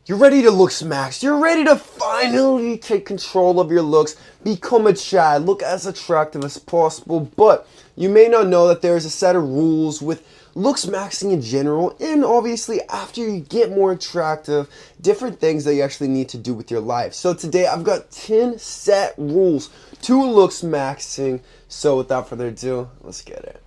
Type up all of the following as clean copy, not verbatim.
You're ready to look smacked. You're ready to finally take control of your looks, become a Chad, look as attractive as possible. But you may not know that there is a set of rules with looks maxing in general, and obviously after you get more attractive, different things that you actually need to do with your life. So today I've got 10 set rules to looks maxing. So without further ado, let's get it.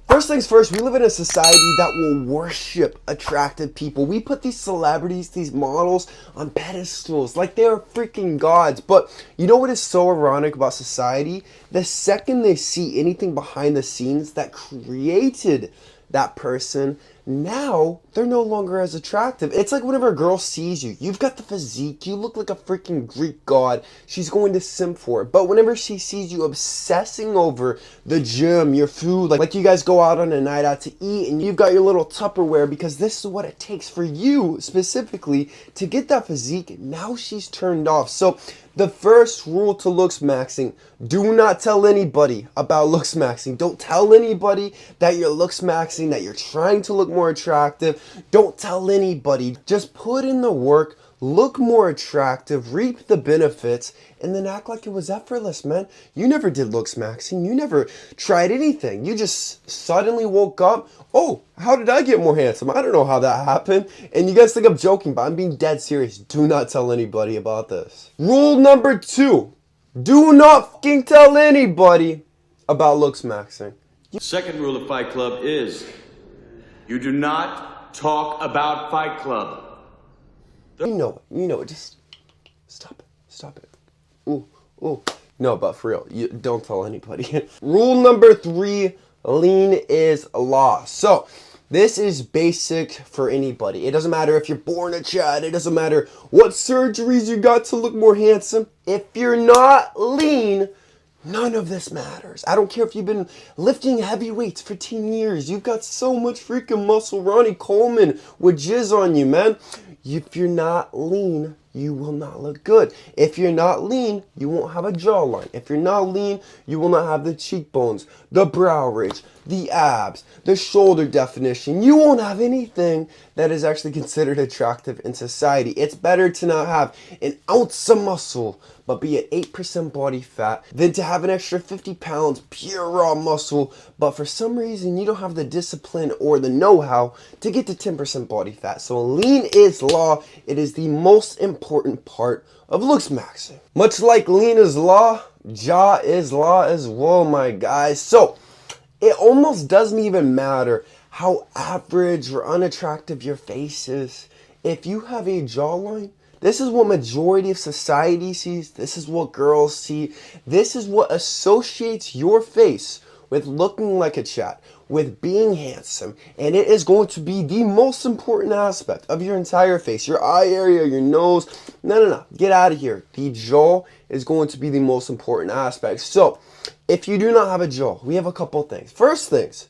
First things first, we live in a society that will worship attractive people. We put these celebrities, these models on pedestals like they're freaking gods. But you know what is so ironic about society? The second they see anything behind the scenes that created that person, now they're no longer as attractive. It's like whenever a girl sees you, you've got the physique, you look like a freaking Greek god, she's going to simp for it. But whenever she sees you obsessing over the gym, your food, like you guys go out on a night out to eat and you've got your little Tupperware because this is what it takes for you specifically to get that physique, now she's turned off. So the first rule to looks maxing, do not tell anybody about looks maxing. Don't tell anybody that you're looks maxing, that you're trying to look more attractive. Don't tell anybody. Just put in the work, look more attractive, reap the benefits, and then act like it was effortless, man. You never did looks maxing. You never tried anything. You just suddenly woke up. Oh, how did I get more handsome? I don't know how that happened. And you guys think I'm joking, but I'm being dead serious. Do not tell anybody about this. Rule number 2. Do not fucking tell anybody about looks maxing. Second rule of Fight Club is you do not talk about Fight Club. You know it, just stop it. Ooh. No, but for real, you don't tell anybody. Rule number 3, lean is law. So this is basic for anybody. It doesn't matter if you're born a Chad. It doesn't matter what surgeries you got to look more handsome. If you're not lean, none of this matters. I don't care if you've been lifting heavy weights for 10 years. You've got so much freaking muscle. Ronnie Coleman would jizz on you, man. If you're not lean, you will not look good. If you're not lean, you won't have a jawline. If you're not lean, you will not have the cheekbones, the brow ridge, the abs, the shoulder definition. You won't have anything that is actually considered attractive in society. It's better to not have an ounce of muscle, but be at 8% body fat, than to have an extra 50 pounds pure raw muscle, but for some reason you don't have the discipline or the know-how to get to 10% body fat. So lean is law. It is the most important part of looks maxing. Much like lean is law, jaw is law as well, my guys. So it almost doesn't even matter how average or unattractive your face is. If you have a jawline, this is what majority of society sees. This is what girls see. This is what associates your face with looking like a Chad, with being handsome. And it is going to be the most important aspect of your entire face. Your eye area, your nose. No. Get out of here. The jaw is going to be the most important aspect. So if you do not have a jaw, we have a couple things. First things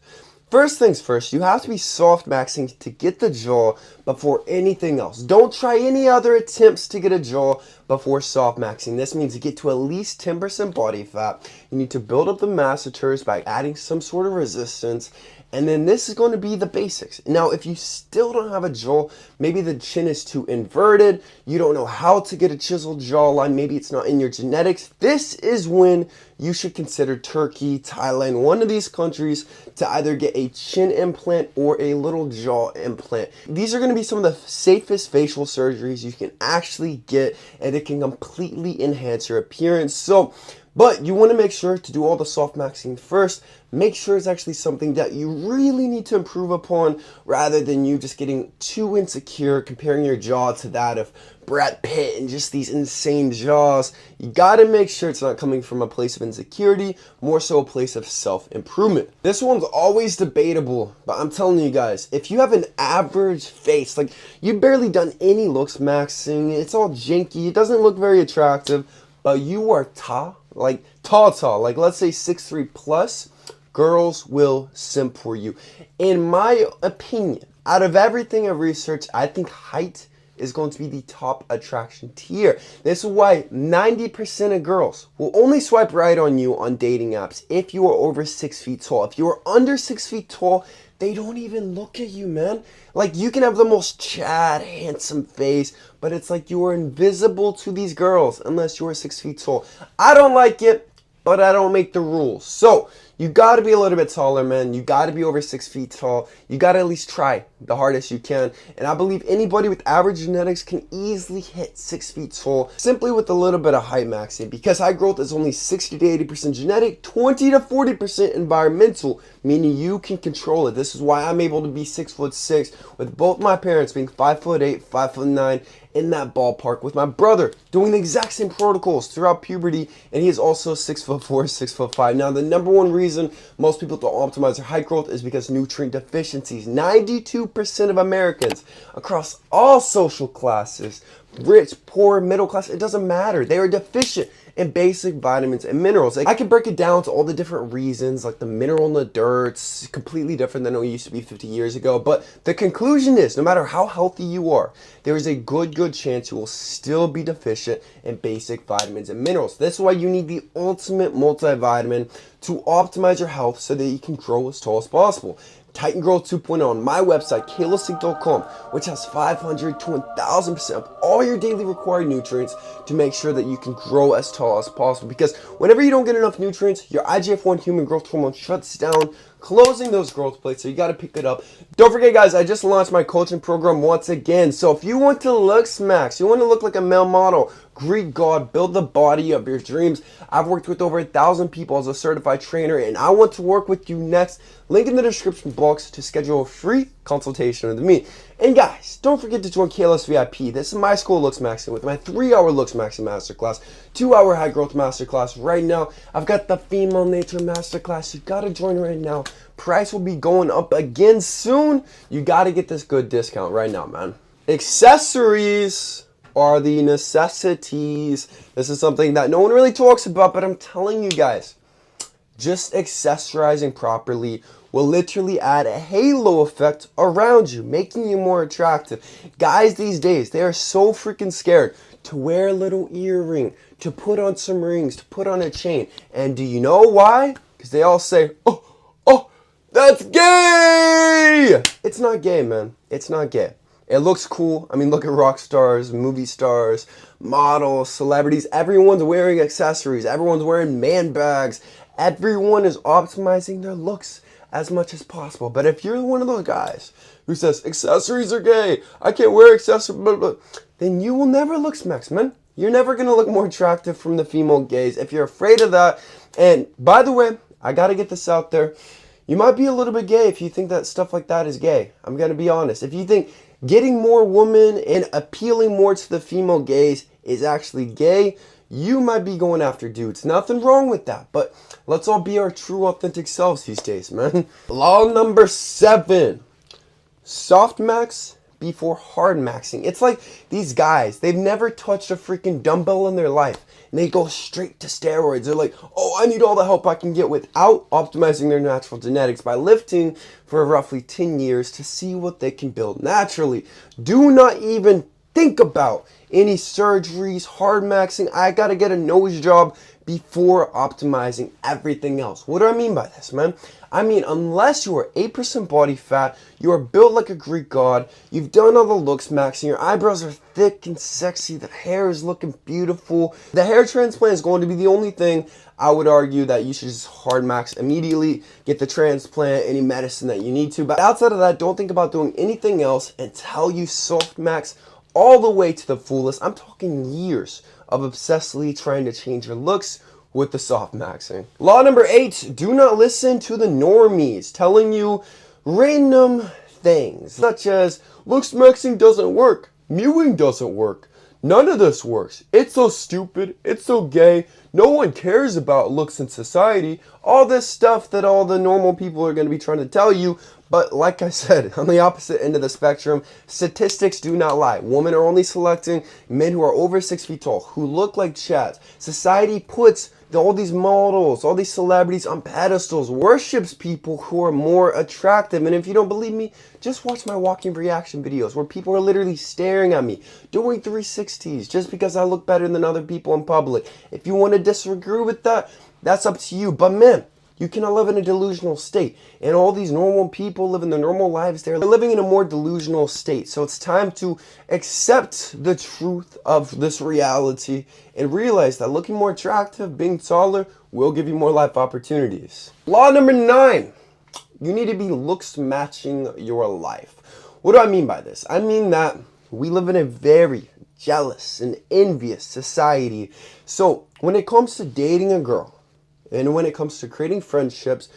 first, you have to be soft maxing to get the jaw before anything else. Don't try any other attempts to get a jaw before soft maxing. This means to get to at least 10% body fat. You need to build up the masseters by adding some sort of resistance. And then this is going to be the basics. Now, if you still don't have a jaw, maybe the chin is too inverted, you don't know how to get a chiseled jawline, maybe it's not in your genetics, this is when you should consider Turkey, Thailand, one of these countries to either get a chin implant or a little jaw implant. These are going to be some of the safest facial surgeries you can actually get, and it can completely enhance your appearance. So, but you want to make sure to do all the soft maxing first. Make sure it's actually something that you really need to improve upon, rather than you just getting too insecure, comparing your jaw to that of Brad Pitt and just these insane jaws. You got to make sure it's not coming from a place of insecurity, more so a place of self-improvement. This one's always debatable, but I'm telling you guys, if you have an average face, like you've barely done any looks maxing, it's all janky, it doesn't look very attractive, but you are tall, like let's say 6'3 plus, girls will simp for you. In my opinion, out of everything I've researched, I think height is going to be the top attraction tier. This is why 90% of girls will only swipe right on you on dating apps if you are over 6 feet tall. If you are under 6 feet tall, they don't even look at you, man. Like, you can have the most Chad, handsome face, but it's like you are invisible to these girls unless you're 6 feet tall. I don't like it, but I don't make the rules. So, you gotta be a little bit taller, man. You gotta be over 6 feet tall. You gotta at least try the hardest you can. And I believe anybody with average genetics can easily hit 6 feet tall simply with a little bit of height maxing, because high growth is only 60 to 80% genetic, 20 to 40% environmental, meaning you can control it. This is why I'm able to be 6'6", with both my parents being 5'8", 5'9", in that ballpark, with my brother doing the exact same protocols throughout puberty, and he is also 6'4", 6'5". Now, the number one reason most people don't optimize their height growth is because nutrient deficiencies. 92% of Americans across all social classes, rich, poor, middle class, it doesn't matter, they are deficient in basic vitamins and minerals. Like, I can break it down to all the different reasons, like the mineral in the dirt's completely different than it used to be 50 years ago. But the conclusion is, no matter how healthy you are, there is a good chance you will still be deficient in basic vitamins and minerals. That's why you need the ultimate multivitamin to optimize your health so that you can grow as tall as possible. Titan Growth 2.0 on my website, kalosync.com, which has 500 to 1000% of all your daily required nutrients to make sure that you can grow as tall as possible. Because whenever you don't get enough nutrients, your IGF-1 human growth hormone shuts down, closing those growth plates, so you got to pick it up. Don't forget, guys, I just launched my coaching program once again. So if you want to look smax, you want to look like a male model, Greek god, build the body of your dreams. I've worked with over 1,000 people as a certified trainer, and I want to work with you next. Link in the description box to schedule a free consultation with me. And guys, don't forget to join KLS VIP. This is my school, Looksmaxing, with my 3-hour Looksmaxing masterclass, 2-hour high growth masterclass. Right now, I've got the female nature masterclass. You gotta join right now. Price will be going up again soon. You gotta get this good discount right now, man. Accessories are the necessities. This is something that no one really talks about, but I'm telling you guys, just accessorizing properly will literally add a halo effect around you, making you more attractive. Guys these days, they are so freaking scared to wear a little earring, to put on some rings, to put on a chain. And do you know why? Because they all say, oh, that's gay! It's not gay, man. It's not gay. It looks cool. I mean, look at rock stars, movie stars, models, celebrities. Everyone's wearing accessories. Everyone's wearing man bags. Everyone is optimizing their looks as much as possible. But if you're one of those guys who says, accessories are gay, I can't wear accessories, blah, blah, then you will never look smax, man. You're never going to look more attractive from the female gaze if you're afraid of that. And by the way, I got to get this out there. You might be a little bit gay if you think that stuff like that is gay. I'm going to be honest. If you think getting more women and appealing more to the female gaze is actually gay, you might be going after dudes. Nothing wrong with that, but let's all be our true, authentic selves these days, man. Law number 7. Softmax before hardmaxing. It's like these guys, they've never touched a freaking dumbbell in their life, and they go straight to steroids. They're like, oh, I need all the help I can get without optimizing their natural genetics by lifting for roughly 10 years to see what they can build naturally. Do not even think about any surgeries, hardmaxing. I gotta get a nose job before optimizing everything else. What do I mean by this, man? I mean, unless you are 8% body fat, you are built like a Greek god, you've done all the looks maxing, your eyebrows are thick and sexy, the hair is looking beautiful. The hair transplant is going to be the only thing I would argue that you should just hard max immediately, get the transplant, any medicine that you need to. But outside of that, don't think about doing anything else until you soft max all the way to the fullest. I'm talking years of obsessively trying to change your looks with the soft maxing. Law number 8, do not listen to the normies telling you random things such as looksmaxing doesn't work, mewing doesn't work, none of this works, it's so stupid, it's so gay, no one cares about looks in society, all this stuff that all the normal people are going to be trying to tell you. But like I said, on the opposite end of the spectrum, statistics do not lie. Women are only selecting men who are over 6 feet tall, who look like chads. Society puts all these models, all these celebrities on pedestals, worships people who are more attractive. And if you don't believe me, just watch my walking reaction videos where people are literally staring at me, doing 360s just because I look better than other people in public. If you want to disagree with that, that's up to you. But man, You cannot live in a delusional state. And all these normal people living their normal lives, they're living in a more delusional state. So it's time to accept the truth of this reality and realize that looking more attractive, being taller, will give you more life opportunities. Law number 9. You need to be looks matching your life. What do I mean by this? I mean that we live in a very jealous and envious society. So when it comes to dating a girl, and when it comes to creating friendships,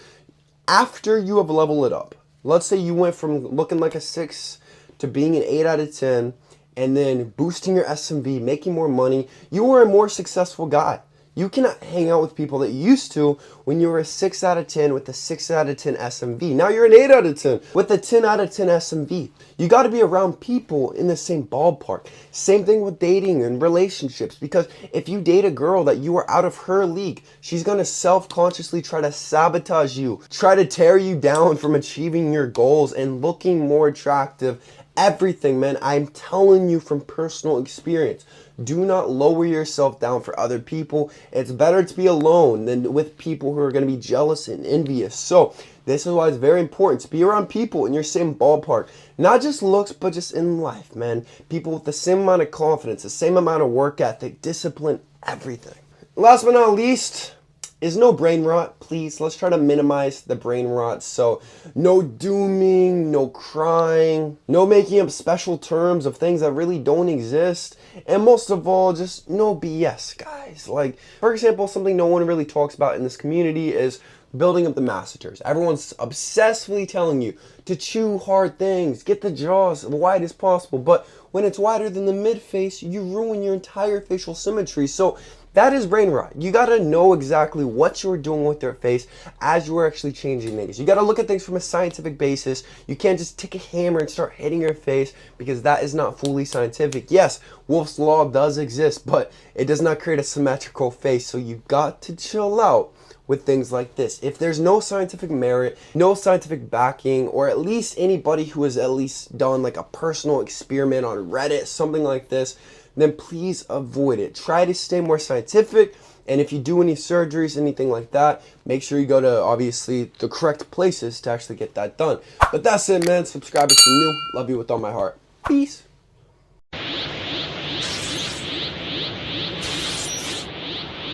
after you have leveled it up, let's say you went from looking like a 6 to being an 8 out of 10, and then boosting your SMV, making more money, you are a more successful guy. You cannot hang out with people that you used to when you were a 6 out of 10 with a 6 out of 10 SMV. Now you're an 8 out of 10 with a 10 out of 10 SMV. You got to be around people in the same ballpark. Same thing with dating and relationships, because if you date a girl that you are out of her league, she's going to self-consciously try to sabotage you, try to tear you down from achieving your goals and looking more attractive. Everything, man. I'm telling you from personal experience. Do not lower yourself down for other people. It's better to be alone than with people who are going to be jealous and envious. So this is why it's very important to be around people in your same ballpark. Not just looks, but just in life, man. People with the same amount of confidence, the same amount of work ethic, discipline, everything. Last but not least, is no brain rot. Please, let's try to minimize the brain rot. So no dooming, no crying, no making up special terms of things that really don't exist, and most of all, just no BS, guys. Like, for example, something no one really talks about in this community is building up the masseters. Everyone's obsessively telling you to chew hard things, get the jaws as wide as possible, but when it's wider than the mid face, you ruin your entire facial symmetry. So that is brain rot. You gotta know exactly what you're doing with your face as you're actually changing things. You gotta look at things from a scientific basis. You can't just take a hammer and start hitting your face, because that is not fully scientific. Yes, Wolff's Law does exist, but it does not create a symmetrical face. So you got to chill out with things like this. If there's no scientific merit, no scientific backing, or at least anybody who has at least done like a personal experiment on Reddit, something like this, then please avoid it. Try to stay more scientific, and if you do any surgeries, anything like that, make sure you go to obviously the correct places to actually get that done. But that's it, man. Subscribe if you're new. Love you with all my heart. Peace.